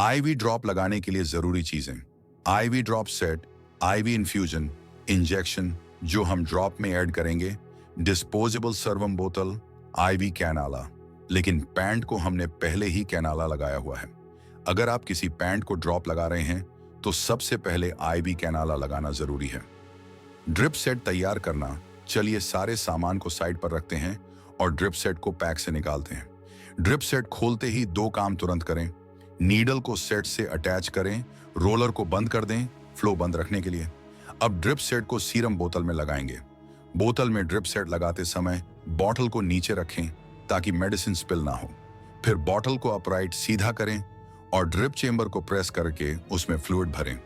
Ivy drop लगाने के लिए जरूरी चीजें। IV drop set, IV infusion, injection जो हम ड्रॉप में ऐड करेंगे, डिस्पोजेबल सर्वम बोतल, आईवी कैनाला। लेकिन पैंट को हमने पहले ही कैनाला लगाया हुआ है। अगर आप किसी पैंट को ड्रॉप लगा रहे हैं तो सबसे पहले आईवी कैनाला लगाना जरूरी है। ड्रिप सेट तैयार करना। चलिए सारे सामान को साइड पर रखते हैं और ड्रिप सेट को पैक से निकालते हैं। ड्रिप सेट खोलते ही दो काम तुरंत करें। नीडल को सेट से अटैच करें, रोलर को बंद कर दें फ्लो बंद रखने के लिए। अब ड्रिप सेट को सीरम बोतल में लगाएंगे। बोतल में ड्रिप सेट लगाते समय बॉटल को नीचे रखें ताकि मेडिसिन स्पिल ना हो। फिर बॉटल को अपराइट सीधा करें और ड्रिप चेंबर को प्रेस करके उसमें फ्लूइड भरें।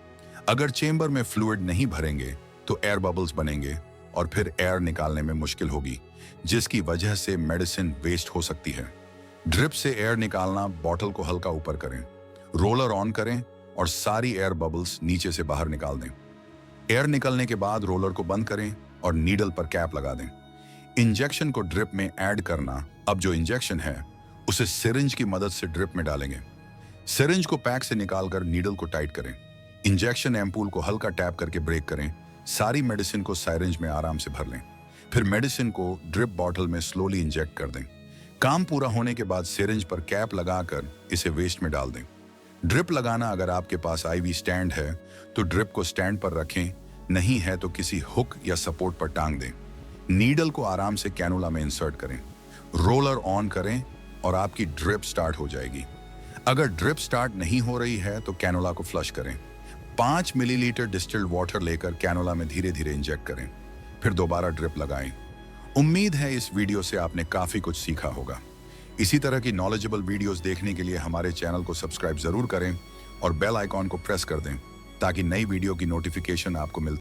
अगर चेंबर में फ्लूइड नहीं भरेंगे तो एयर बबल्स बनेंगे और फिर एयर निकालने में मुश्किल होगी, जिसकी वजह से मेडिसिन वेस्ट हो सकती है। ड्रिप से एयर निकालना, बॉटल को हल्का ऊपर करें, रोलर ऑन करें और सारी एयर बबल्स नीचे से बाहर निकाल दें। एयर निकलने के बाद रोलर को बंद करें और नीडल पर कैप लगा दें। इंजेक्शन को ड्रिप में ऐड करना। अब जो इंजेक्शन है उसे सिरिंज की मदद से ड्रिप में डालेंगे। सिरिंज को पैक से निकालकर नीडल को टाइट करें। इंजेक्शन एम्पूल को हल्का टैप करके ब्रेक करें। सारी मेडिसिन को सिरिंज में आराम से भर लें। फिर मेडिसिन को ड्रिप बॉटल में स्लोली इंजेक्ट कर दें। काम पूरा होने के बाद सिरिंज पर कैप लगाकर इसे वेस्ट में डाल दें। ड्रिप लगाना। अगर आपके पास आईवी स्टैंड है तो ड्रिप को स्टैंड पर रखें, नहीं है तो किसी हुक या सपोर्ट पर टांग दें। नीडल को आराम से कैनुला में इंसर्ट करें, रोलर ऑन करें और आपकी ड्रिप स्टार्ट हो जाएगी। अगर ड्रिप स्टार्ट नहीं हो रही है तो कैनुला को फ्लश करें। 5 मिलीलीटर डिस्टिल्ड वाटर लेकर कैनुला में धीरे धीरे इंजेक्ट करें, फिर दोबारा ड्रिप लगाएं। उम्मीद है इस वीडियो से आपने काफी कुछ सीखा होगा। इसी तरह की नॉलेजेबल वीडियोस देखने के लिए हमारे चैनल को सब्सक्राइब जरूर करें और बेल आइकॉन को प्रेस कर दें ताकि नई वीडियो की नोटिफिकेशन आपको मिलती